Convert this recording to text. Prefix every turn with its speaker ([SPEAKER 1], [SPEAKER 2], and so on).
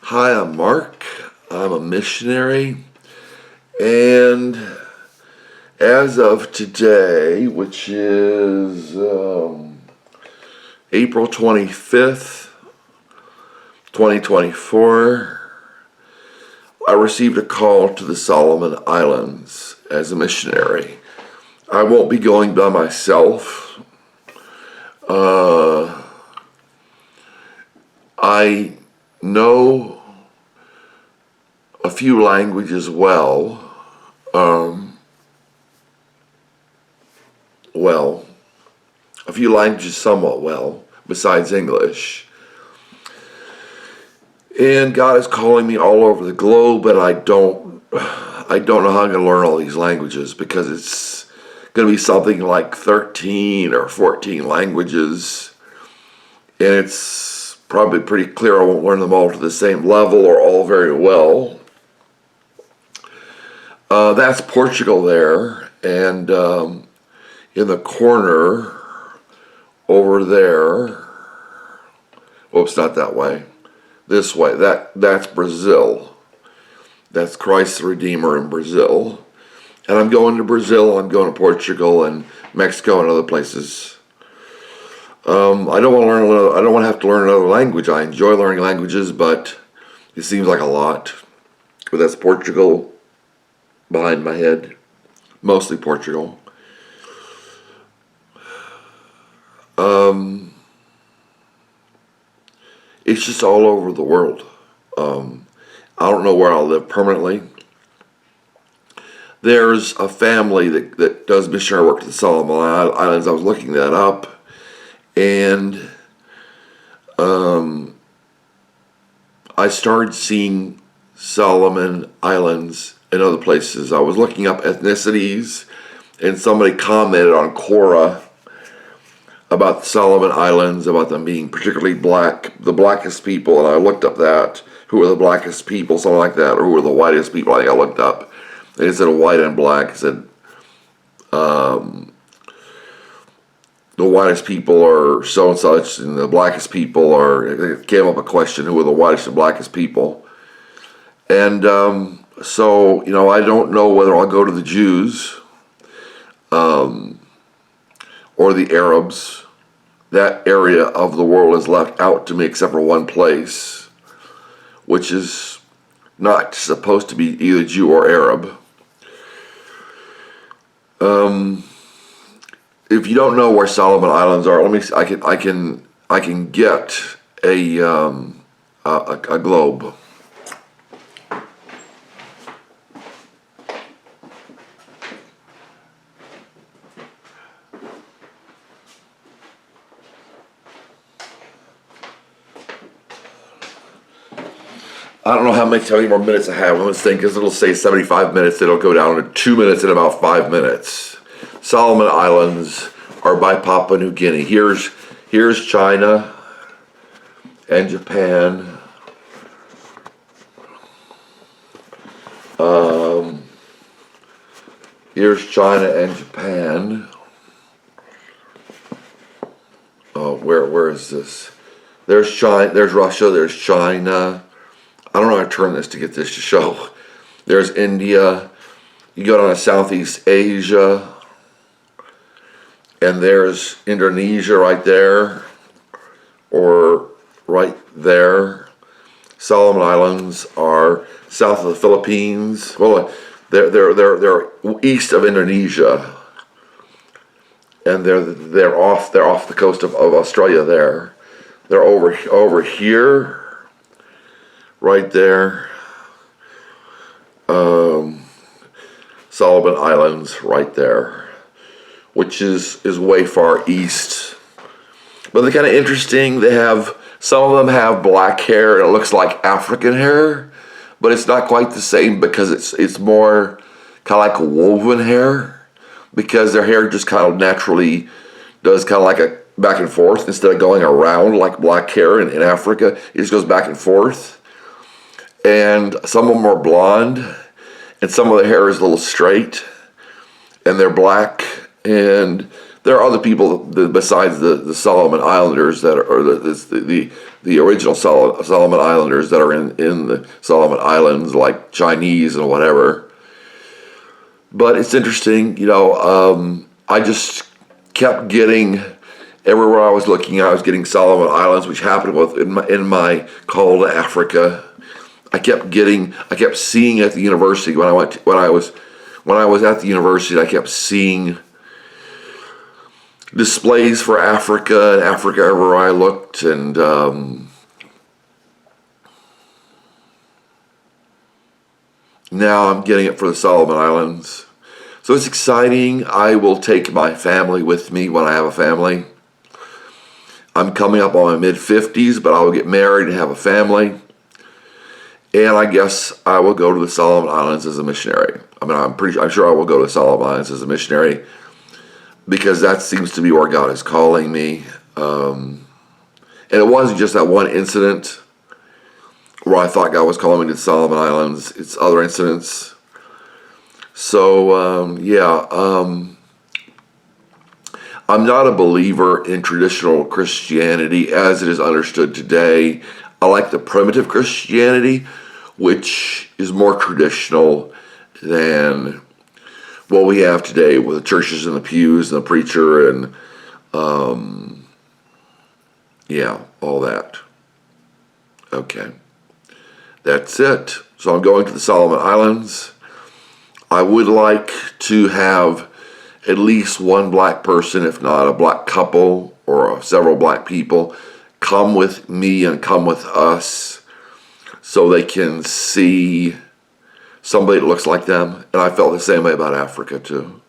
[SPEAKER 1] Hi, I'm Mark. I'm a missionary, and as of today, which is April 25th, 2024, I received a call to the Solomon Islands as a missionary. I won't be going by myself. I know a few languages well. A few languages somewhat well, besides English. And God is calling me all over the globe, but I don't know how I'm going to learn all these languages because it's going to be something like 13 or 14 languages. And it's probably pretty clear I won't learn them all to the same level or all very well. That's Portugal there, and in the corner over there, oops, not that way, this way, that's Brazil. That's Christ the Redeemer in Brazil. And I'm going to Brazil, I'm going to Portugal and Mexico and other places. I don't want to have to learn another language. I enjoy learning languages, but it seems like a lot. But that's Portugal behind my head, mostly Portugal. It's just all over the world. I don't know where I'll live permanently. There's a family that does missionary work to the Solomon Islands. I was looking that up, and I started seeing Solomon Islands in other places. I was looking up ethnicities, and somebody commented on Quora about the Solomon Islands, about them being particularly black, the blackest people, and I looked up that, who are the blackest people, something like that, or who are the whitest people, I think I looked up. And it said white and black. It said the whitest people are so and such, and the blackest people are, it came up a question, who are the whitest and blackest people. And so, I don't know whether I'll go to the Jews or the Arabs. That area of the world is left out to me except for one place, which is not supposed to be either Jew or Arab. If you don't know where Solomon Islands are, I can get a globe. I don't know how many more minutes I have. Let's think, because it'll say 75 minutes. It'll go down to 2 minutes in about 5 minutes. Solomon Islands are by Papua New Guinea. Here's China and Japan. Here's China and Japan. Oh, where is this? There's China. There's Russia. There's China. I don't know how to turn this to get this to show. There's India. You go down to Southeast Asia. And there's Indonesia right there. Or right there. Solomon Islands are south of the Philippines. Well, they're east of Indonesia. And they're off the coast of Australia there. They're over here. Right there, Solomon Islands right there, which is way far east. But they're kind of interesting. Some of them have black hair and it looks like African hair, but it's not quite the same because it's more kind of like woven hair, because their hair just kind of naturally does kind of like a back and forth instead of going around like black hair in Africa. It just goes back and forth. And some of them are blonde, and some of the hair is a little straight, and they're black, and there are other people besides the Solomon Islanders that are, or the original Solomon Islanders that are in the Solomon Islands, like Chinese and whatever. But it's interesting, I just kept getting, everywhere I was looking, I was getting Solomon Islands, which happened with in my call to Africa. I kept seeing at the university when I was at the university, I kept seeing displays for Africa and Africa everywhere I looked, and now I'm getting it for the Solomon Islands. So it's exciting. I will take my family with me when I have a family. I'm coming up on my mid-50s, but I will get married and have a family. And I guess I will go to the Solomon Islands as a missionary. I mean, I'm sure I will go to the Solomon Islands as a missionary, because that seems to be where God is calling me. And it wasn't just that one incident where I thought God was calling me to the Solomon Islands. It's other incidents. So, I'm not a believer in traditional Christianity as it is understood today. I like the primitive Christianity, which is more traditional than what we have today with the churches and the pews and the preacher and, all that. Okay. That's it. So I'm going to the Solomon Islands. I would like to have at least one black person, if not a black couple or several black people, come with me and come with us so they can see somebody that looks like them. And I felt the same way about Africa too.